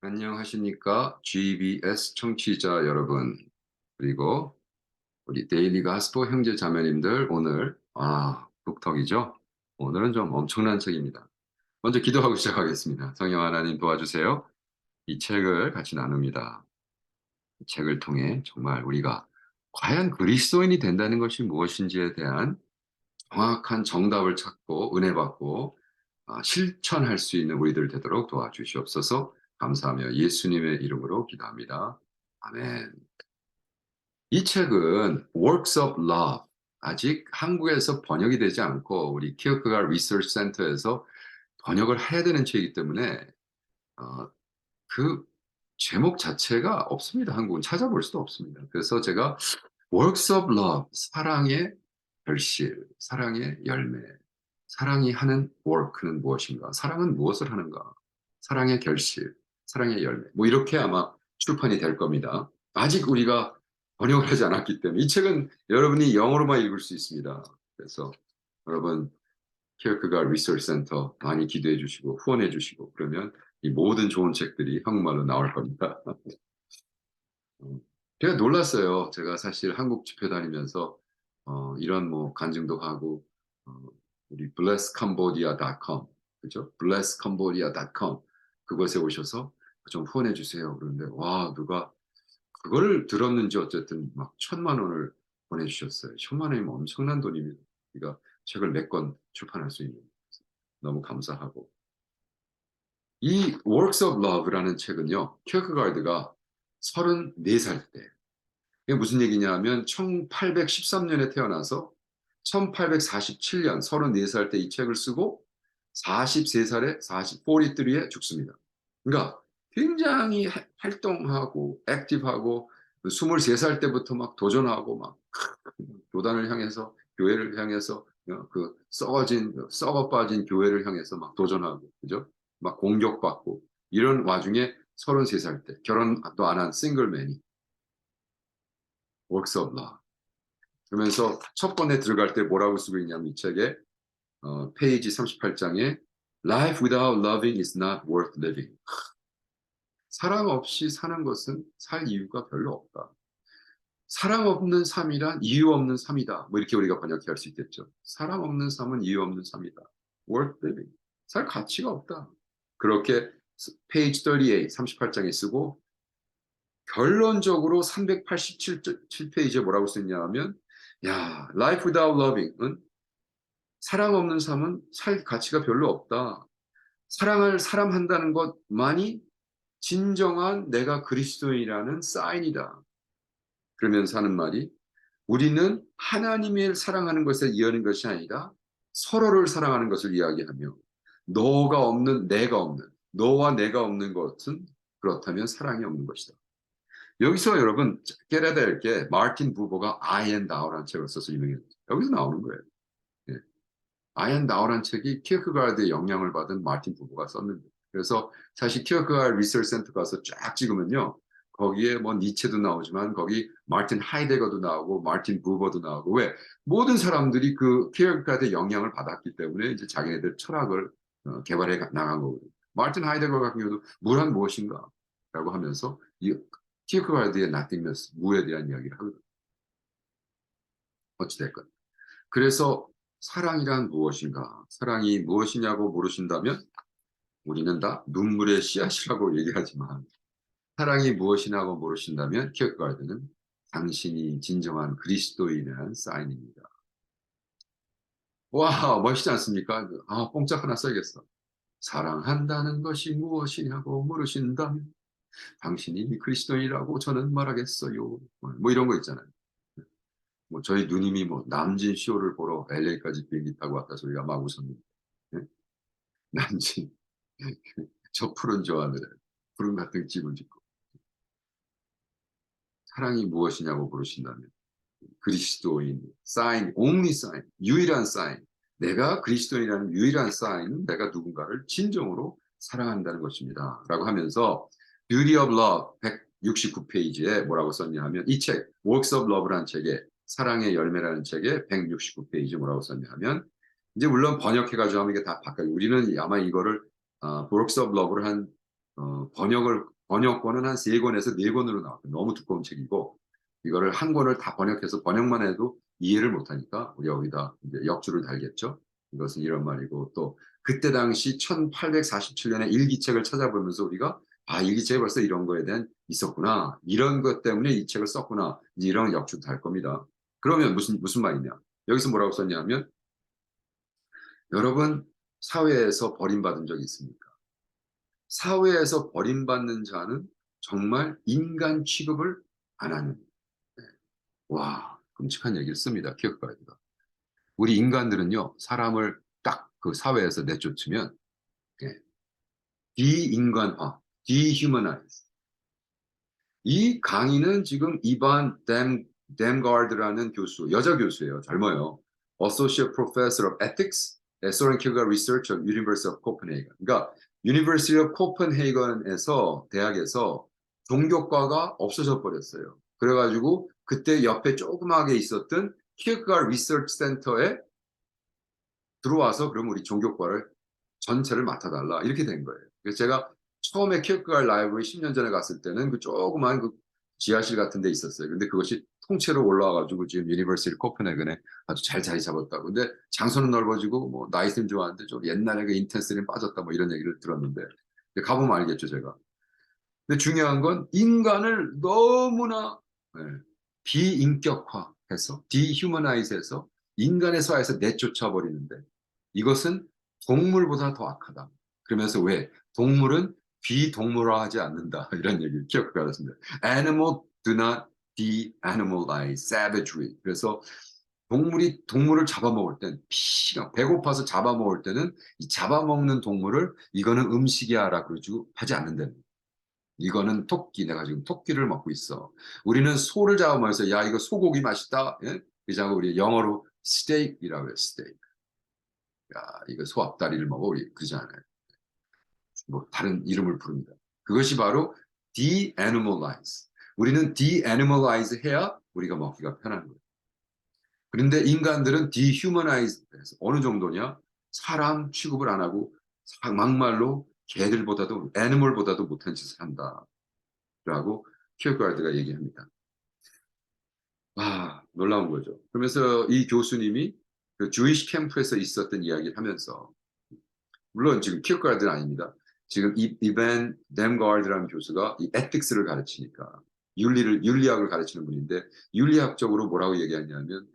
안녕하십니까? GBS 청취자 여러분, 그리고 우리 데일리 가스포 형제 자매님들, 오늘, 북턱이죠? 오늘은 좀 엄청난 책입니다. 먼저 기도하고 시작하겠습니다. 성령 하나님 도와주세요. 이 책을 같이 나눕니다. 이 책을 통해 정말 우리가 과연 그리스도인이 된다는 것이 무엇인지에 대한 정확한 정답을 찾고 은혜 받고 실천할 수 있는 우리들 되도록 도와주시옵소서. 감사하며 예수님의 이름으로 기도합니다. 아멘. 이 책은 Works of Love, 아직 한국에서 번역이 되지 않고 우리 키어크가드 리서치 센터에서 번역을 해야 되는 책이기 때문에 어, 그 제목 자체가 없습니다. 한국은 찾아볼 수도 없습니다. 그래서 제가 Works of Love, 사랑의 결실, 사랑의 열매, 사랑이 하는 work는 무엇인가, 사랑은 무엇을 하는가, 사랑의 결실, 사랑의 열매, 뭐 이렇게 아마 출판이 될 겁니다. 아직 우리가 번역을 하지 않았기 때문에 이 책은 여러분이 영어로만 읽을 수 있습니다. 그래서 여러분 키어크가드 리서치 센터 많이 기도해 주시고 후원해 주시고, 그러면 이 모든 좋은 책들이 한국말로 나올 겁니다. 제가 놀랐어요. 제가 사실 한국 집회 다니면서 이런 뭐 간증도 하고, 어, 우리 blesscambodia.com, 그죠? blesscambodia.com, 그것에 오셔서 좀 후원해 주세요. 그런데 와, 누가 그걸 들었는지 어쨌든 막 1,000만 원을 보내주셨어요. 1,000만 원이면 엄청난 돈입니다. 우리가 책을 몇 권 출판할 수 있는. 너무 감사하고. 이 Works of Love라는 책은요, 키어크가드가 34살 때, 이게 무슨 얘기냐 하면 1813년에 태어나서 1847년 34살 때 이 책을 쓰고 43살에 43에 죽습니다. 그러니까 굉장히 활동하고 액티브하고 23살 때부터 막 도전하고 막 교단을 향해서, 교회를 향해서, 그 썩어 빠진 교회를 향해서 막 도전하고, 그죠? 막 공격받고 이런 와중에 33살 때 결혼도 안 한 싱글맨이 Works of Love, 그러면서 첫 번에 들어갈 때 뭐라고 쓰고 있냐면 이 책에 페이지 38장에 Life without loving is not worth living. 사랑 없이 사는 것은 살 이유가 별로 없다. 사랑 없는 삶이란 이유 없는 삶이다. 뭐 이렇게 우리가 번역할 수 있겠죠. 사랑 없는 삶은 이유 없는 삶이다. Worth living. 살 가치가 없다. 그렇게 페이지 38장에 쓰고, 결론적으로 387페이지에 뭐라고 썼냐면, 야, Life without loving은, 사랑 없는 삶은 살 가치가 별로 없다. 사랑을 사람한다는 것만이 진정한 내가 그리스도인이라는 사인이다. 그러면서 하는 말이, 우리는 하나님을 사랑하는 것에 이하는 것이 아니라 서로를 사랑하는 것을 이야기하며, 너가 없는 내가 없는, 너와 내가 없는 것은 그렇다면 사랑이 없는 것이다. 여기서 여러분 깨달아야 될 게, 마틴 부버가 I and Thou라는 책을 써서 유명해졌어요. 여기서 나오는 거예요. 예. I and Thou라는 책이 키어크가드의 영향을 받은 마틴 부버가 썼는데, 그래서 사실 키어크가드 리서치 센터 가서 쫙 찍으면요, 거기에 뭐 니체도 나오지만 거기 마틴 하이데거도 나오고 마틴 부버도 나오고, 왜? 모든 사람들이 그 키어크가드의 영향을 받았기 때문에 이제 자기네들 철학을 개발해 나간 거거든요. 마틴 하이데거 같은 경우도 무란 무엇인가 라고 하면서 이 키어크가드의 nothingness, 무에 대한 이야기를 하거든요. 어찌됐건. 그래서 사랑이란 무엇인가, 사랑이 무엇이냐고 물으신다면 우리는 다 눈물의 씨앗이라고 얘기하지만, 사랑이 무엇이냐고 물으신다면 키어크가드는 당신이 진정한 그리스도인이라는 사인입니다. 와, 멋있지 않습니까? 뽕짝 하나 써야겠어. 사랑한다는 것이 무엇이냐고 물으신다면 당신이 그리스도인이라고 저는 말하겠어요. 뭐 이런 거 있잖아요. 뭐 저희 누님이 뭐 남진 쇼를 보러 LA까지 비행기 타고 왔다 소리가 막 웃었는데, 예? 남진 저 푸른 저 하늘에 구름 같은 집을 짓고, 사랑이 무엇이냐고 물으신다면 그리스도인, 사인, only sign, 유일한 사인, 내가 그리스도인이라는 유일한 사인은 내가 누군가를 진정으로 사랑한다는 것입니다 라고 하면서, Beauty of Love 169페이지에 뭐라고 썼냐 하면, 이 책 Works of Love라는 책에, 사랑의 열매라는 책에 169페이지 뭐라고 썼냐 하면, 이제 물론 번역해가지고 하면 이게 다 바꿔요. 우리는 아마 이거를 Works of Love를 한 번역본은 한 3권에서 4권으로 나왔거든요. 너무 두꺼운 책이고 이거를 한 권을 다 번역해서 번역만 해도 이해를 못하니까 우리 여기다 이제 역주를 달겠죠. 이것은 이런 말이고 또 그때 당시 1847년에 일기책을 찾아보면서 우리가 아 일기책에 벌써 이런 거에 대한 있었구나. 이런 것 때문에 이 책을 썼구나. 이제 이런 역주도 달 겁니다. 그러면 무슨 말이냐. 여기서 뭐라고 썼냐면 여러분 사회에서 버림받은 적이 있습니까? 사회에서 버림받는 자는 정말 인간 취급을 안 하는. 네. 와, 끔찍한 얘기를 씁니다. 키어가르디가. 우리 인간들은요, 사람을 딱 그 사회에서 내쫓으면 예, 비인간화, 디휴머나이즈. 이 강의는 지금 이반 댐가드라는 교수, 여자 교수예요. 젊어요. Associate Professor of Ethics at Soren Kierkegaard Research at University of Copenhagen. 그러니까 University of Copenhagen에서 대학에서 종교과가 없어져 버렸어요. 그래가지고 그때 옆에 조그맣게 있었던 Kierkegaard Research Center에 들어와서 그럼 우리 종교과를 전체를 맡아달라 이렇게 된 거예요. 그래서 제가 처음에 키어크가르 라이브러리 10년 전에 갔을 때는 그 조그만 그 지하실 같은 데 있었어요. 근데 그것이 통째로 올라와가지고 지금 유니버시티 코펜하겐에 아주 잘 자리 잡았다고. 근데 장소는 넓어지고 뭐 나이스는 좋았는데 좀 옛날에 그 인텐스는 빠졌다 뭐 이런 얘기를 들었는데 가보면 알겠죠 제가. 근데 중요한 건 인간을 너무나 예, 비인격화해서 디휴머나이즈해서 인간의 사회에서 내쫓아 버리는데 이것은 동물보다 더 악하다. 그러면서 왜 동물은 비동물화하지 않는다 이런 얘기를 기억하셨습니다. Animal do not de-animalize savagery. 그래서 동물이 동물을 잡아먹을 땐 피가 배고파서 잡아먹을 때는 이 잡아먹는 동물을 이거는 음식이야라고 그러고 하지 않는다는 거예요. 이거는 토끼, 내가 지금 토끼를 먹고 있어. 우리는 소를 잡아먹어서 야 이거 소고기 맛있다. 예? 그자고 우리 영어로 스테이크라고 해요. 스테이크. 야 이거 소 앞다리를 먹어 우리 그러지 않아요. 뭐 다른 이름을 부릅니다. 그것이 바로 de-animalize. 우리는 de-animalize 해야 우리가 먹기가 편한 거예요. 그런데 인간들은 dehumanize 해서 어느 정도냐? 사람 취급을 안 하고 막말로 개들보다도 애니멀보다도 못한 짓을 한다라고 키어가르드가 얘기합니다. 아, 놀라운 거죠. 그러면서 이 교수님이 그 주이시 캠프에서 있었던 이야기를 하면서 물론 지금 키어가르드는 아닙니다. 지금 이벤 댐가드라는 교수가 이 에틱스를 가르치니까 윤리학을 가르치는 분인데 윤리학적으로 뭐라고 얘기하냐면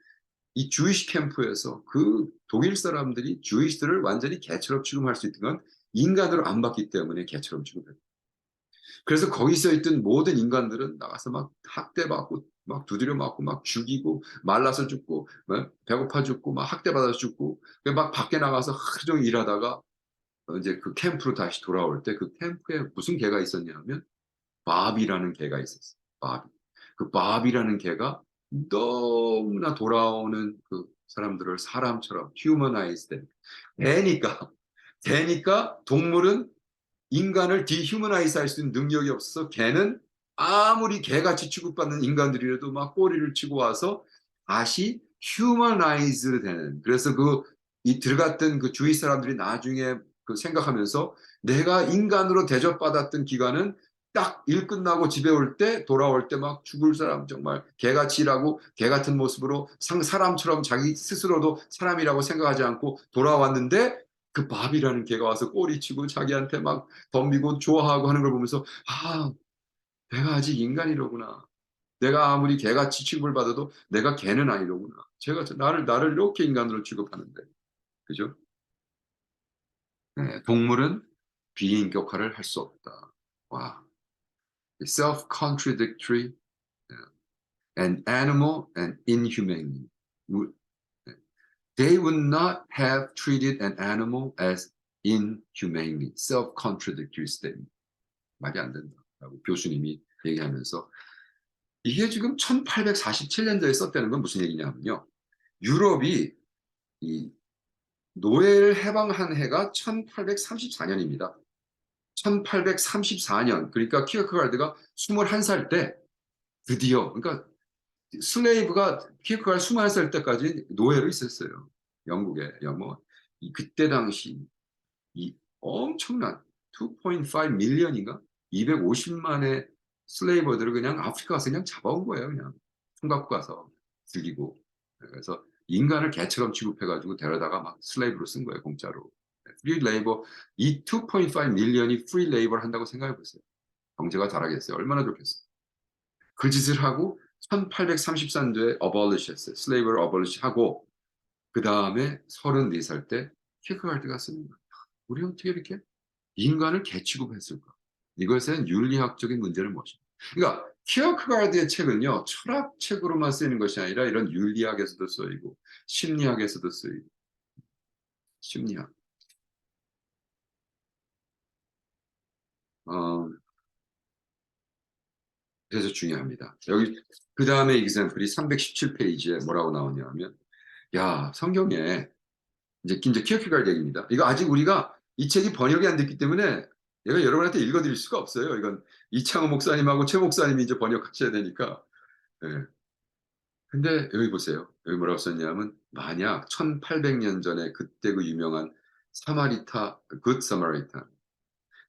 이 주이시 캠프에서 그 독일 사람들이 주이시들을 완전히 개처럼 취급할 수 있는 건 인간으로 안 봤기 때문에 개처럼 취급해요. 그래서 거기서 있던 모든 인간들은 나가서 막 학대받고 막 두드려 맞고 막 죽이고 말라서 죽고 배고파 죽고 막 학대받아서 죽고 막 밖에 나가서 하루 종일 일하다가 이제 그 캠프로 다시 돌아올 때 그 캠프에 무슨 개가 있었냐면 바비라는 개가 있었어요. 바비. 그 바비라는 개가 너무나 돌아오는 그 사람들을 사람처럼 휴머나이즈 된 개니까 개니까 동물은 인간을 디휴머나이즈 할 수 있는 능력이 없어서 개는 아무리 개같이 취급받는 인간들이라도 막 꼬리를 치고 와서 다시 휴머나이즈 되는 그래서 그 이 들어갔던 그 주위 사람들이 나중에 그 생각하면서 내가 인간으로 대접받았던 기간은 딱 일 끝나고 집에 올 때 돌아올 때 막 죽을 사람 정말 개같이 일하고 개 같은 모습으로 사람처럼 자기 스스로도 사람이라고 생각하지 않고 돌아왔는데 그 밥이라는 개가 와서 꼬리치고 자기한테 막 덤비고 좋아하고 하는 걸 보면서 아 내가 아직 인간이로구나. 내가 아무리 개같이 취급을 받아도 내가 개는 아니로구나. 제가 나를 이렇게 인간으로 취급하는데 그죠? 네, 동물은 비인격화를 할 수 없다. 와, self-contradictory and animal and inhumane. They would not have treated an animal as inhumanely. Self-contradictory statement. 말이 안 된다라고 교수님이 얘기하면서 이게 지금 1847년도에 썼다는 건 무슨 얘기냐면요. 유럽이 이 노예를 해방한 해가 1834년입니다. 1834년 그러니까 키어크가르드가 21살 때 드디어 그러니까 슬레이브가 키어크가르드 21살 때까지 노예로 있었어요. 영국에 영어 그때 당시 이 엄청난 2.5 밀리언인가 250만의 슬레이버들을 그냥 아프리카 가서 그냥 잡아온 거예요. 그냥 손 갖고 가서 죽이고. 그래서 인간을 개처럼 취급해 가지고 데려다가 막 슬레이브로 쓴 거예요, 공짜로. 프리 레이버, 이 2.5 밀리언이 프리 레이버를 한다고 생각해 보세요. 경제가 잘하겠어요. 얼마나 좋겠어요. 그 짓을 하고 1833년도에 abolish 했어요. 슬레이브를 abolish 하고 그다음에 34살 때 키크가르트가 쓰는 거예요. '우리 어떻게 이렇게 인간을 개 취급했을까?' 이것은 윤리학적인 문제는 무엇인가. 그러니까 키어크가르드의 책은요, 철학책으로만 쓰이는 것이 아니라 이런 윤리학에서도 쓰이고 심리학에서도 쓰이고. 심리학. 어 그래서 중요합니다. 여기 그다음에 example이 317 페이지에 뭐라고 나오냐면, 야 성경에 이제 키어케가르드 얘기입니다. 이거 아직 우리가 이 책이 번역이 안 됐기 때문에 내가 여러분한테 읽어 드릴 수가 없어요. 이건 이창호 목사님하고 최 목사님이 이제 번역하셔야 되니까. 예. 근데 여기 보세요. 여기 뭐라고 썼냐면, 만약 1800년 전에 그때 그 유명한 사마리타 굿 사마리탄,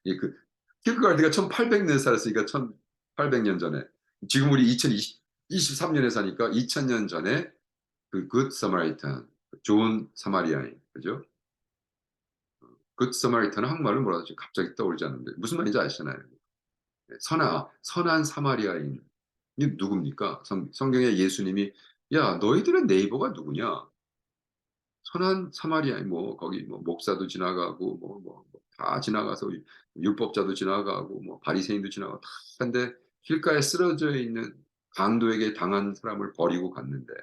이 그 키르케가르드가 1800년에 살았으니까 1800년 전에, 지금 우리 2023년에 사니까 2000년 전에 그 굿 사마리탄, 좋은 사마리아인, 그죠? 굿 사마리탄은 한국말로 뭐라 하지 갑자기 떠오르지 않는데 무슨 말인지 아시잖아요. 네, 선한 사마리아인이 누굽니까? 성경에 예수님이 "야 너희들의 네이버가 누구냐?" 선한 사마리아인, 뭐 거기 뭐 목사도 지나가고 다 지나가서 율법자도 지나가고 뭐 바리새인도 지나가고 다 한데 길가에 쓰러져 있는 강도에게 당한 사람을 버리고 갔는데,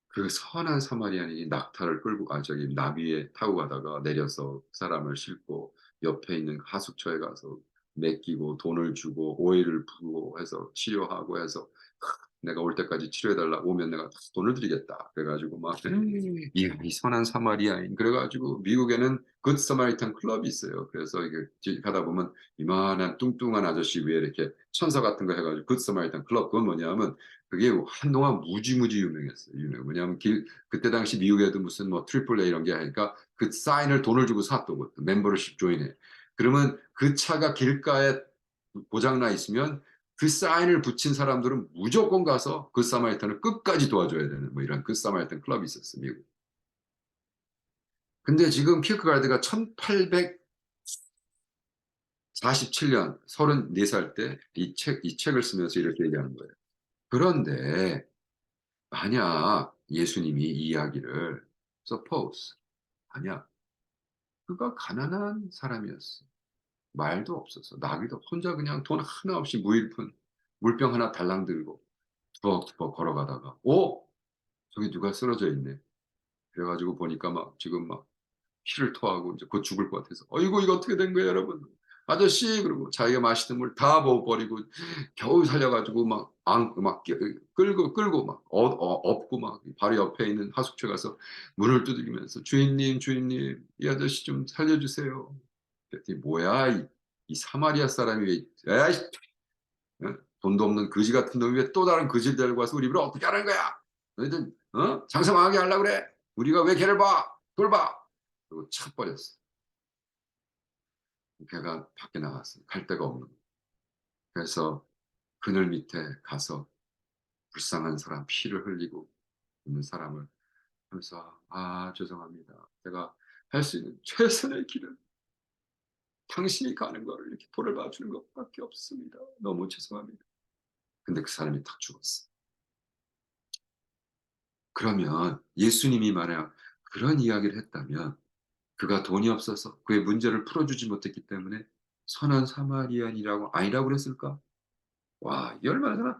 그 선한 사마리아인이 낙타를 끌고 저기 나귀에 타고 가다가 내려서 그 사람을 싣고 옆에 있는 하숙처에 가서 맡기고 돈을 주고 오일을 부고 해서 치료하고 해서 "내가 올 때까지 치료해 달라. 오면 내가 돈을 드리겠다." 그래 가지고 막 이야 이 선한 사마리아인, 그래 가지고 미국에는 굿 사마리탄 클럽이 있어요. 그래서 이게 가다 보면 이만한 뚱뚱한 아저씨 위에 이렇게 천사 같은 거 해 가지고 굿 사마리탄 클럽, 그건 뭐냐면 그게 한동안 무지무지 유명했어요. 뭐냐면 그때 당시 미국에도 무슨 뭐 트리플 A 이런 게 하니까 그 사인을 돈을 주고 샀던 멤버십 조인해. 그러면 그 차가 길가에 고장 나 있으면 그 사인을 붙인 사람들은 무조건 가서 그 사마리탄을 끝까지 도와줘야 되는 뭐 이런 그 사마리탄 클럽이 있었어요, 미국. 근데 지금 키르케가르드가 1847년 34살 때 이 책을 쓰면서 이렇게 얘기하는 거예요. 그런데 만약 예수님이 이 이야기를 suppose, 만약 그가 가난한 사람이었어. 말도 없어서 나귀도 혼자 그냥 돈 하나 없이 무일푼 물병 하나 달랑 들고 투벅투벅 걸어가다가 저기 누가 쓰러져 있네. 그래 가지고 보니까 막 지금 막 피를 토하고 이제 곧 죽을 것 같아서 "어이구 이거 어떻게 된 거예요 여러분. 아저씨." 그러고 자기가 마시던 물 다 부어 버리고 겨우 살려 가지고 막 막 끌고 막 업고 막 바로 옆에 있는 하숙처에 가서 문을 두드리면서 "주인님, 주인님 이 아저씨 좀 살려 주세요." 그랬더니 "뭐야 이 사마리아 사람이 왜 에이 돈도 없는 거지 같은 놈이 왜 또 다른 거지를 데리고 와서 우리 집을 어떻게 하라는 거야? 너희들 장사 망하게 하려고 그래? 우리가 왜 걔를 봐? 돌봐." 그리고 쳐 버렸어. 걔가 밖에 나갔어요. 갈 데가 없는 거예요. 그래서 그늘 밑에 가서 불쌍한 사람 피를 흘리고 있는 사람을 하면서 "아 죄송합니다. 제가 할 수 있는 최선의 길은 당신이 가는 거를 이렇게 돌봐 주는 것밖에 없습니다. 너무 죄송합니다." 근데 그 사람이 탁 죽었어. 그러면 예수님이 만약 그런 이야기를 했다면, 그가 돈이 없어서 그의 문제를 풀어주지 못했기 때문에 선한 사마리안이라고 아니라고 그랬을까? 와 이게 얼마나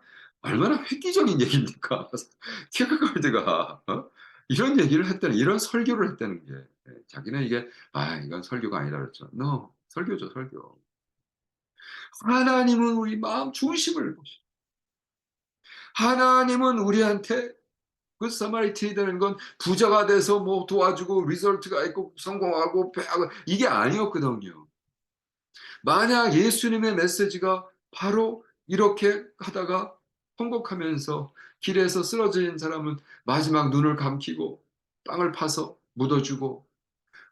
획기적인 얘기입니까? 키어케가르드가 이런 얘기를 했다는, 이런 설교를 했다는 게, 자기는 이게 '아 이건 설교가 아니다.' 그랬죠. No. 설교죠, 설교. 하나님은 우리 마음 중심을 보시 하나님은 우리한테 그 사마리탄이 되는 건 부자가 돼서 뭐 도와주고 리설트가 있고 성공하고 배하고 이게 아니었거든요. 만약 예수님의 메시지가 바로 이렇게 하다가 통곡하면서 길에서 쓰러진 사람은 마지막 눈을 감기고 땅을 파서 묻어 주고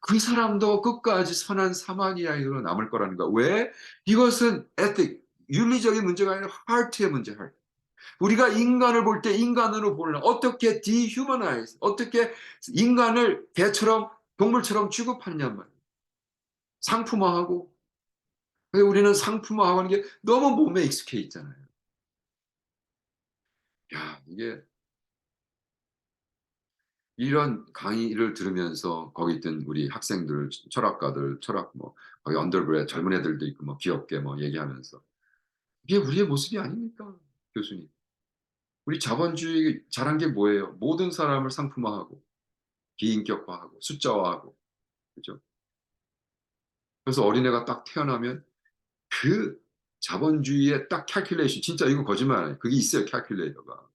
그 사람도 끝까지 선한 사마리아인으로 남을 거라는 거야. 왜? 이것은 에틱, 윤리적인 문제가 아니라 하트의 문제야. 하트. 우리가 인간을 볼 때 인간으로 보려 어떻게 dehumanize, 어떻게 인간을 개처럼 동물처럼 취급하느냐 말이야. 상품화하고. 근데 우리는 상품화하는 게 너무 몸에 익숙해 있잖아요. 야, 이게 이런 강의를 들으면서 거기 있던 우리 학생들, 철학가들, 철학 뭐 거기 언더그레드 젊은 애들도 있고 뭐 귀엽게 뭐 얘기하면서 이게 우리의 모습이 아닙니까? 교수님. 우리 자본주의 잘한 게 뭐예요? 모든 사람을 상품화하고 비인격화하고 숫자화하고 그죠? 그래서 어린애가 딱 태어나면 그 자본주의의 딱 calculation 진짜 이거 거짓말 아니에요. 그게 있어요, calculator가.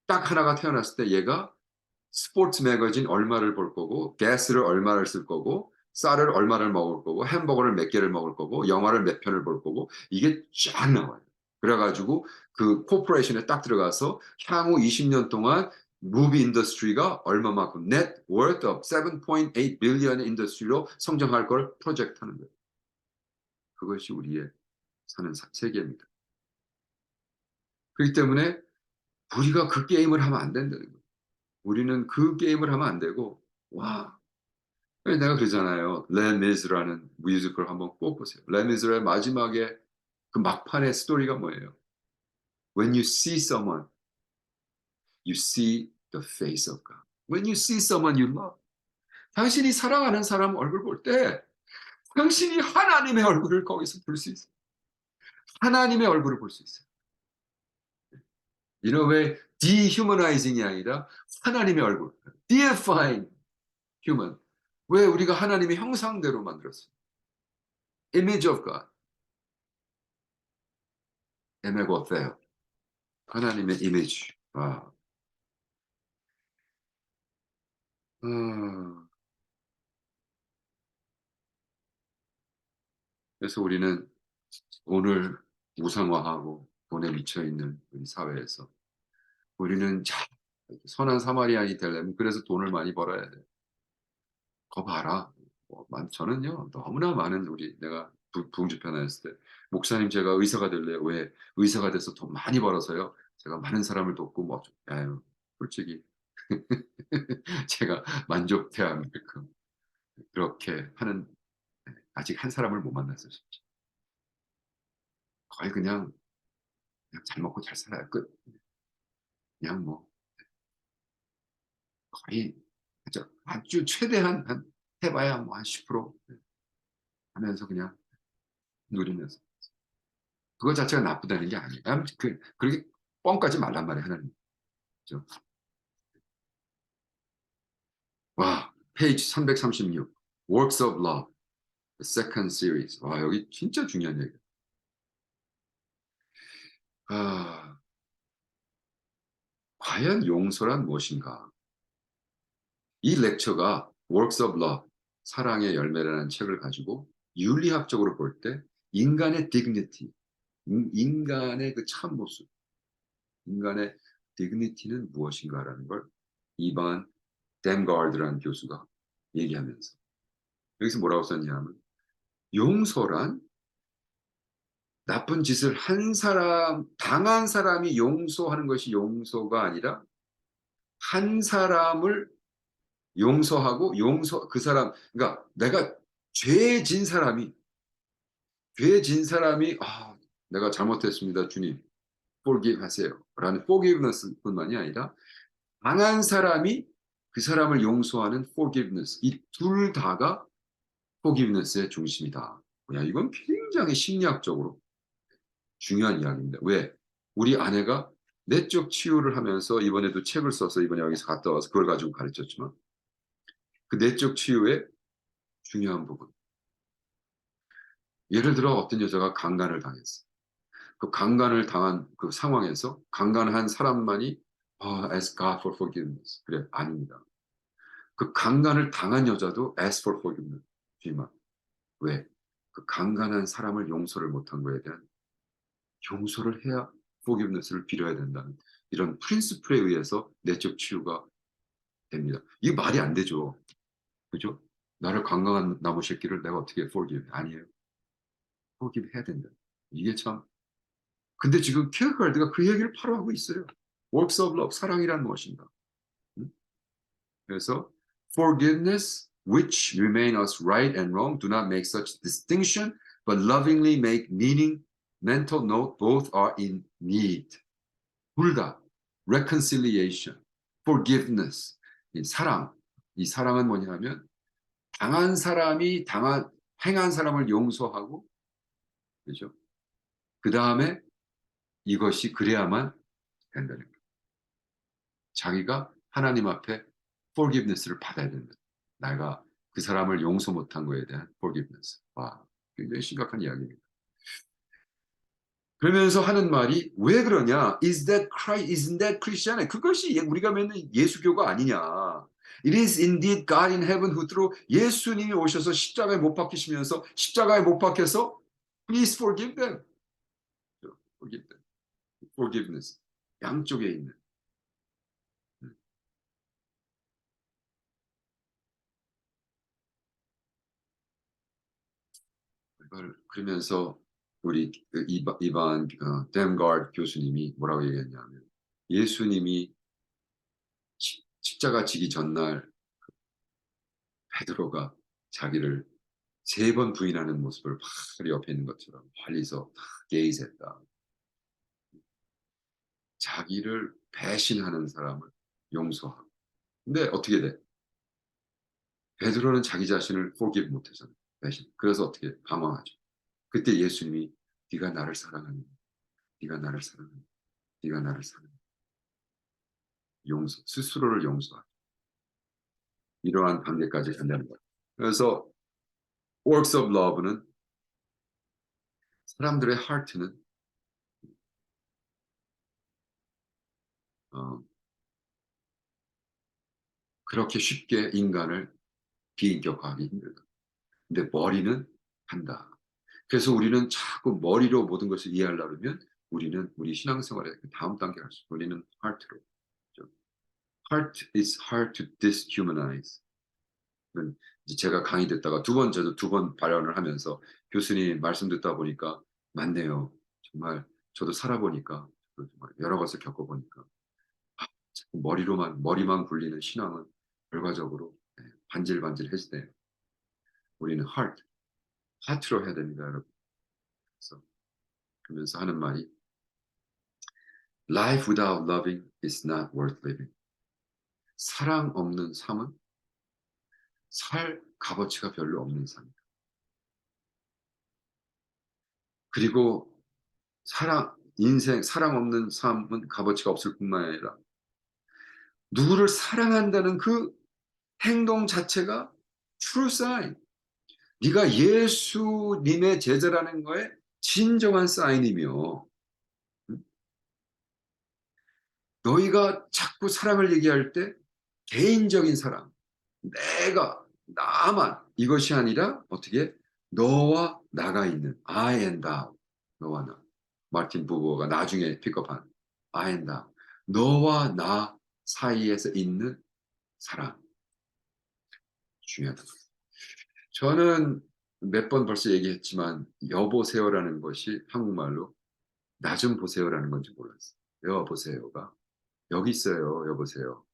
딱 하나가 태어났을 때 얘가 스포츠 매거진 얼마를 볼 거고 가스를 얼마를 쓸 거고 쌀을 얼마를 먹을 거고 햄버거를 몇 개를 먹을 거고 영화를 몇 편을 볼 거고 이게 쫙 나와요. 그래 가지고 그 코퍼레이션에 딱 들어가서 향후 20년 동안 무비 인더스트리가 얼마만큼 net worth of 7.8 billion 인더스트리로 성장할 걸 프로젝트하는 거예요. 그것이 우리의 사는 세계입니다. 그렇기 때문에 우리가 그 게임을 하면 안 된다는 거예요. 우리는 그 게임을 하면 안 되고 와 내가 그러잖아요. Les Miserables라는 뮤지컬 한번 꼭 보세요. Les Misérables 마지막에 그 막판의 스토리가 뭐예요? When you see someone, you see the face of God. When you see someone you love. 당신이 사랑하는 사람 얼굴 볼 때 당신이 하나님의 얼굴을 거기서 볼 수 있어요. 하나님의 얼굴을 볼 수 있어요. 이런 왜 dehumanizing이 아니라 하나님의 얼굴. deifying human. 왜 우리가 하나님의 형상대로 만들었어요. Image of God. 에메고세요. 하나님의 이미지. 아. 아. 그래서 우리는 돈을 우상화하고 돈에 미쳐 있는 우리 사회에서 우리는 자 선한 사마리아인이 되려면 그래서 돈을 많이 벌어야 돼. 거 봐라. 저는요 너무나 많은 우리 내가 부흥집회 다녔을 때 목사님 제가 의사가 될래요. 왜? 의사가 돼서 돈 많이 벌어서요. 제가 많은 사람을 돕고 뭐 에휴 솔직히 제가 만족해야 할 만큼 그렇게 하는 아직 한 사람을 못 만났어요. 진짜. 거의 그냥 잘 먹고 잘 살아요. 끝. 그냥 뭐 거의 아주 최대한 해 봐야 뭐 한 10% 하면서 그냥 누리면서. 그거 자체가 나쁘다는 게 아니에요. 그렇게 뻥 까지 말란 말이에요, 하나님. 그죠? 와, 페이지 336 Works of Love, the second series. 와, 여기 진짜 중요한 얘기예요. 아, 과연 용서란 무엇인가? 이 렉처가 Works of Love, 사랑의 열매라는 책을 가지고 윤리학적으로 볼 때 인간의 dignity, 인간의 그 참모습, 인간의 dignity는 무엇인가라는 걸 이반 댐가드라는 교수가 얘기하면서 여기서 뭐라고 썼냐면 용서란 나쁜 짓을 한 사람, 당한 사람이 용서하는 것이 용서가 아니라 한 사람을 용서하고 그 사람, 그러니까 내가 죄 진 사람이 내가 잘못했습니다. 주님, forgive 하세요. 라는 forgiveness 뿐만이 아니라 당한 사람이 그 사람을 용서하는 forgiveness. 이 둘 다가 forgiveness의 중심이다. 야, 이건 굉장히 심리학적으로 중요한 이야기입니다. 왜? 우리 아내가 내적 치유를 하면서 이번에도 책을 써서 이번에 여기서 갔다 와서 그걸 가지고 가르쳤지만 그 내적 치유의 중요한 부분. 예를 들어 어떤 여자가 강간을 당했어. 그 강간을 당한 그 상황에서 강간한 사람만이 ask God for forgiveness. 그래, 아닙니다. 그 강간을 당한 여자도 ask for forgiveness. 주님아, 왜? 그 강간한 사람을 용서를 못한 거에 대한 용서를 해야 forgiveness를 빌어야 된다는 이런 프린시플에 의해서 내적 치유가 됩니다. 이게 말이 안 되죠. 그죠? 나를 관광한 나무 새끼를 내가 어떻게 forgive? 아니에요. forgive 해야 된다. 이게 참. 근데 지금 키어가르드가 그 얘기를 바로 하고 있어요. works of love, 사랑이란 무엇인가? 음? 그래서 forgiveness, which remain us right and wrong, do not make such distinction, but lovingly make meaning, mental note, both are in need. 둘 다 reconciliation, forgiveness, 이 사랑. 이 사랑은 뭐냐면 당한 사람이 행한 사람을 용서하고, 그죠? 그 다음에 이것이 그래야만 된다는 거예요. 자기가 하나님 앞에 forgiveness를 받아야 된다. 내가 그 사람을 용서 못한 거에 대한 forgiveness. 와, 굉장히 심각한 이야기입니다. 그러면서 하는 말이 왜 그러냐? Isn't that Christian? 그것이 우리가 믿는 예수교가 아니냐? It is indeed God in heaven who through 예수님이 오셔서 십자가에 못 박히시면서 십자가에 못 박혀서 please forgive them. forgive them. forgiveness. 양쪽에 있는. 이걸 그러면서 우리 이반 댐가드 교수님이 뭐라고 얘기했냐면 예수님이 십자가 지기 전날 베드로가 자기를 3번 부인하는 모습을 바로 옆에 있는 것처럼 멀리서 게이즈했다. 자기를 배신하는 사람을 용서하고. 근데 어떻게 돼? 베드로는 자기 자신을 forgive 못하잖아요. 배신. 그래서 어떻게 방황하죠. 그때 예수님이 네가 나를 사랑하니, 네가 나를 사랑하니, 네가 나를 사랑하니. 용서, 스스로를 용서하죠. 이러한 관계까지 간다는 거예요. 그래서 works of love는 사람들의 heart는 어, 그렇게 쉽게 인간을 비인격화하기 힘들다. 근데 머리는 한다. 그래서 우리는 자꾸 머리로 모든 것을 이해하려고 하면 우리는 우리 신앙생활의 다음 단계 갈 수 있어요. 우리는 heart로. heart is hard to dishumanize. 제가 강의 듣다가 저도 2번 발언을 하면서 교수님 말씀 듣다 보니까 맞네요. 정말 저도 살아보니까 정말 여러 것을 겪어보니까 자꾸 머리만 굴리는 신앙은 결과적으로 반질반질해지네요. 우리는 하트로 해야 됩니다, 여러분. 그래서 그러면서 하는 말이 Life without loving is not worth living. 사랑 없는 삶은 살 값어치가 별로 없는 삶이다. 그리고 사랑 없는 삶은 값어치가 없을 뿐만 아니라 누구를 사랑한다는 그 행동 자체가 true sign. 네가 예수님의 제자라는 거에 진정한 사인이며 너희가 자꾸 사랑을 얘기할 때 개인적인 사랑, 나만 이것이 아니라 어떻게 너와 나가 있는 I and thou, 너와 나. 마틴 부버가 나중에 픽업한 I and thou, 너와 나 사이에서 있는 사랑 중요하다. 저는 몇 번 벌써 얘기했지만 여보세요라는 것이 한국말로 나 좀 보세요라는 건지 몰랐어요. 여보세요가 여기 있어요. 여보세요.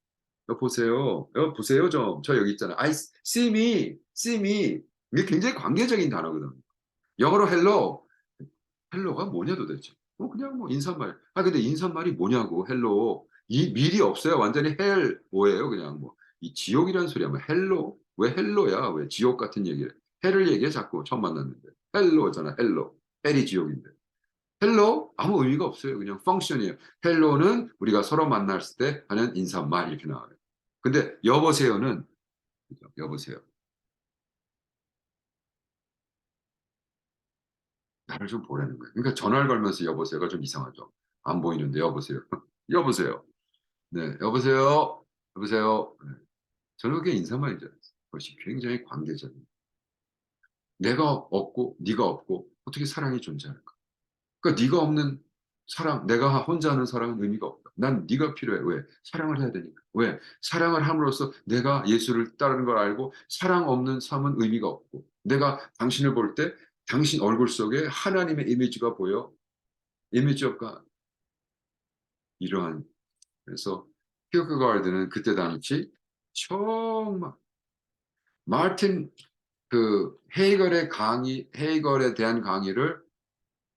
여보세요. 여보세요 좀. 저 여기 있잖아요. see me, see me. 이게 굉장히 관계적인 단어거든요. 영어로 hello. 헬로가 뭐냐 도대체? 그냥 뭐 인사말. 근데 인사말이 뭐냐고 헬로. 이 밀이 없어요. 완전히 헬 뭐예요? 그냥 뭐 이 지옥이라는 소리야. 뭐 헬로? 왜 헬로야? 왜 지옥 같은 얘기를? 헬을 얘기해 자꾸 처음 만났는데. 헬로잖아. 헬로. 헬이 지옥인데. 헬로 아무 의미가 없어요. 그냥 펑션이에요. 헬로는 우리가 서로 만났을 때 하는 인사말 이렇게 나와요. 근데 여보세요는 그죠? 여보세요. 나를 좀 보라는 거예요. 그러니까 전화를 걸면서 여보세요가 좀 이상하죠. 안 보이는데 여보세요. 여보세요. 네, 여보세요. 여보세요. 네. 저는 그게 인사말인 줄 알았어요. 그것이 굉장히 관계적인. 내가 없고 네가 없고 어떻게 사랑이 존재할까? 그러니까 네가 없는 사랑, 내가 혼자 하는 사랑은 의미가 없다. 난 네가 필요해. 왜? 사랑을 해야 되니까. 왜? 사랑을 함으로써 내가 예수를 따르는 걸 알고 사랑 없는 삶은 의미가 없고 내가 당신을 볼 때 당신 얼굴 속에 하나님의 이미지가 보여. 이미지 없가 이러한 그래서 키어크가르드는 그때 당시 정말 마르틴 그 헤이걸에 대한 강의를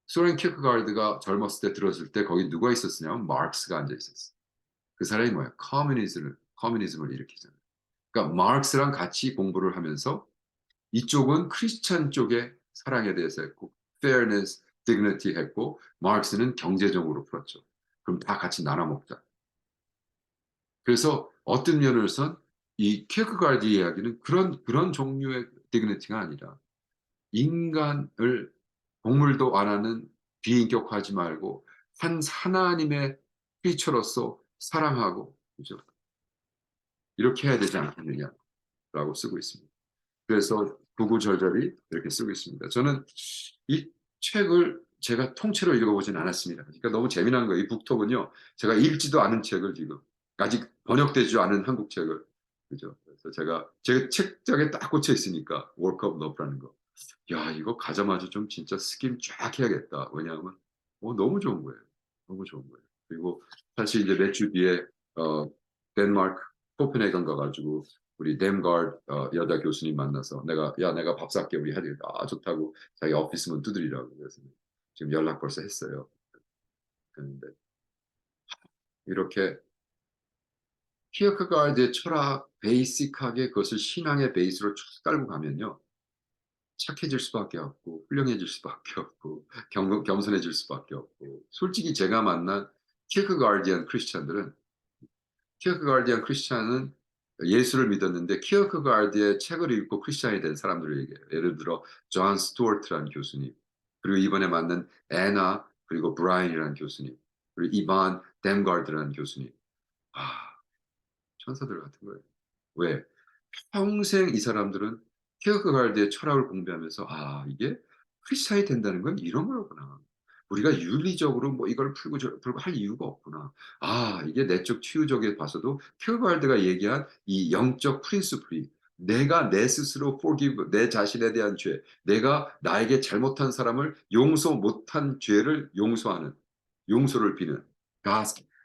소렌 키어크가르드가 젊었을 때 들었을 때 거기 누가 있었냐면 마르크스가 앉아 있었어. 그 사람이 뭐야? 커뮤니즘을 일으키잖아요. 그러니까 마르크스랑 같이 공부를 하면서 이쪽은 크리스찬 쪽에 사랑에 대해서 했고 fairness, dignity 했고 마르크스는 경제적으로 풀었죠. 그럼 다 같이 나눠 먹자. 그래서 어떤 면으로선 이 키어크가르드 이야기는 그런 종류의 dignity가 아니라 인간을 동물도 안 하는 비인격화하지 말고 한 하나님의 피처로서 사랑하고 그죠? 이렇게 해야 되지 않겠느냐라고 쓰고 있습니다. 그래서 구구절절히 이렇게 쓰고 있습니다. 저는 이 책을 제가 통째로 읽어보진 않았습니다. 그러니까 너무 재미난 거예요. 이 북톡은요. 제가 읽지도 않은 책을 지금 아직 번역되지 않은 한국 책을 그죠? 그래서 제가 제 책장에 딱 꽂혀 있으니까 Work of Love라는 거. 야 이거 가자마자 좀 진짜 스kim 쫙 해야겠다. 왜냐하면 너무 좋은 거예요. 너무 좋은 거예요. 그리고 사실 이제 몇 주 뒤에 덴마크 코펜헤겐 가가지고 우리 댐가드 여자 교수님 만나서 내가 밥 살게 우리 하들 좋다고 자기 오피스문 두드리라고 그래서 지금 연락 벌써 했어요. 그런데 이렇게 키어크가르드의 철학 베이직하게 그것을 신앙의 베이스로 쭉 깔고 가면요. 착해질 수밖에 없고 훌륭해질 수밖에 없고 겸손해질 수밖에 없고 솔직히 제가 만난 키어크가르디안 크리스찬들은 키어크가르디안 크리스찬은 예수를 믿었는데 키어크가르드의 책을 읽고 크리스찬이 된 사람들을 얘기해요. 예를 들어 존 스튜어트라는 교수님 그리고 이번에 만난 애나 그리고 브라이언이라는 교수님 그리고 이반 댐가르드라는 교수님 천사들 같은 거예요. 왜? 평생 이 사람들은 키어크가르드의 철학을 공부하면서 이게 크리스찬이 된다는 건 이런 거구나. 우리가 윤리적으로 뭐 이걸 풀고 저걸 풀고 할 이유가 없구나. 이게 내적 치유적에 봐서도 키어크가르드가 얘기한 이 영적 프린시플이 내가 내 스스로 forgive 내 자신에 대한 죄, 내가 나에게 잘못한 사람을 용서 못한 죄를 용서하는 용서를 비는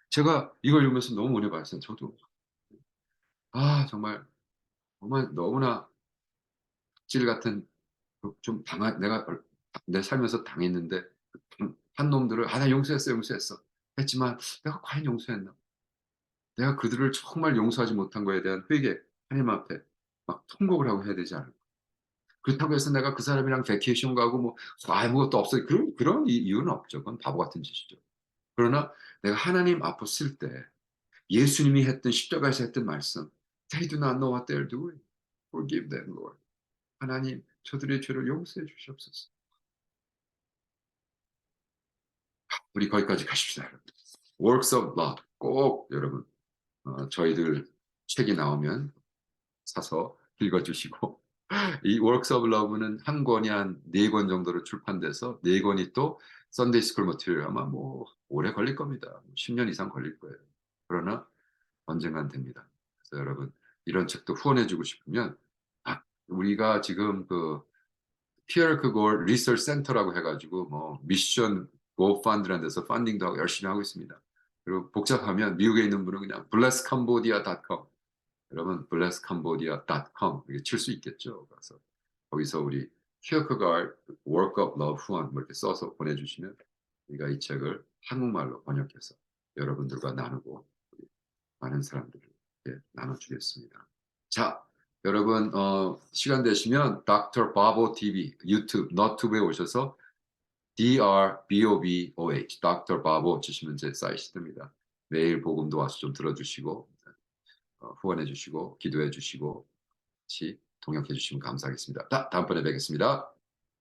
제가 이걸 읽으면서 너무 은혜 받았어요. 저도 정말 정말 너무나 질 같은 좀 당한 내가 내 살면서 당했는데 한 놈들을 나 용서했어, 용서했어." 했지만 '내가 과연 용서했나? 내가 그들을 정말 용서하지 못한 거에 대한 회개 하나님 앞에 막 통곡을 하고 해야 되지 않을까? 그렇다고 해서 내가 그 사람이랑 베케이션 가고 뭐 아무것도 없어요. 그런 이유는 없죠. 그건 바보 같은 짓이죠. 그러나 내가 하나님 앞에 쓸 때 예수님이 했던 십자가에서 했던 말씀 "They do not know what they're doing. Forgive them, Lord." 하나님 저들의 죄를 용서해 주시옵소서. 우리 거기까지 가십시다 여러분. Works of Love 꼭 여러분 저희들 책이 나오면 사서 읽어 주시고 이 Works of Love는 한 권이 한 4권 정도로 출판돼서 4권이 또 선데이 스쿨 머티리얼 아마 뭐 오래 걸릴 겁니다. 10년 이상 걸릴 거예요. 그러나 언젠간 됩니다. 그래서 여러분 이런 책도 후원해 주고 싶으면 우리가 지금 그 키어크고르 리서치 센터라고 해 가지고 뭐 미션 고펀드라는 데서 펀딩도 하고 열심히 하고 있습니다. 그리고 복잡하면 미국에 있는 분은 그냥 blesscambodia.com 여러분 blesscambodia.com 이렇게 칠 수 있겠죠. 그래서 거기서 우리 키어크가르드 Work of Love 후원 뭐 이렇게 써서 보내주시면 우리가 이 책을 한국말로 번역해서 여러분들과 나누고 우리 많은 사람들에게 나눠주겠습니다. 자, 여러분 시간 되시면 닥터 바보 TV 유튜브 너튜브에 오셔서 DRBOBOH 닥터 바보 치시면 제 사이트 뜹니다. 매일 복음도 와서 좀 들어주시고 후원해 주시고 기도해 주시고 같이 동역해 주시면 감사하겠습니다. 다음번에 뵙겠습니다.